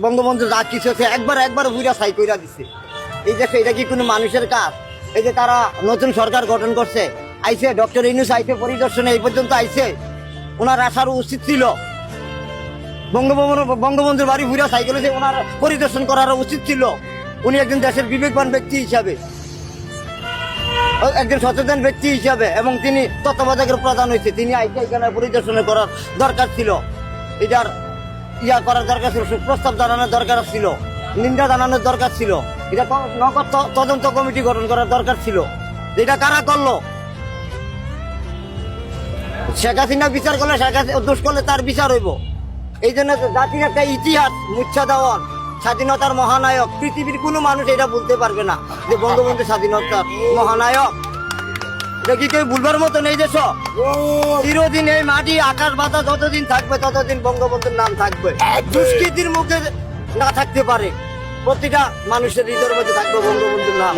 বঙ্গবন্ধু যা কিছু আছে একবার বুঝা সাই কইরা দিছে। এই যে এটা কি কোনো মানুষের কাজ? এই যে তারা নতুন সরকার গঠন করছে, আইছে ডক্টর ইউনূস আইছে পরিদর্শনে, এই পর্যন্ত আইছে। ওনার আসার উচিত ছিল, বঙ্গবন্ধুর বাড়ি ঘুরা সাইকেলে যে ওনার পরিদর্শন করার উচিত ছিল। উনি একজন দেশের বিবেকবান ব্যক্তি হিসাবে, একজন সচেতন ব্যক্তি হিসাবে, এবং তিনি তত্ত্বাবধায়কের প্রধান হয়েছে, তিনি আইসে এখানে পরিদর্শন করার দরকার ছিল। এটার করার দরকার ছিল, প্রস্তাব জানানোর দরকার ছিল, নিন্দা জানানোর দরকার ছিল, এটা নগদ তদন্ত কমিটি গঠন করার দরকার ছিল। এটা কারা করলো? শেখ হাসিনা বিচার করলে, শেখ হাসিনা দোষ করলে তার বিচার হইব। এই জন্য জাতির একটা ইতিহাস মুচ্ছা দেওয়ান, স্বাধীনতার মহানায়ক, পৃথিবীর কোনো মানুষ এটা বলতে পারবে না যে বঙ্গবন্ধু স্বাধীনতার মহানায়ক। এটা কি কেউ ভুলবার মতো নেই? দেশ চিরদিন এই মাটি আকাশ বাতাস যতদিন থাকবে ততদিন বঙ্গবন্ধুর নাম থাকবে। দুষ্কৃতির মুখে না থাকতে পারে, প্রতিটা মানুষের হৃদয়ের মধ্যে থাকবে বঙ্গবন্ধুর নাম।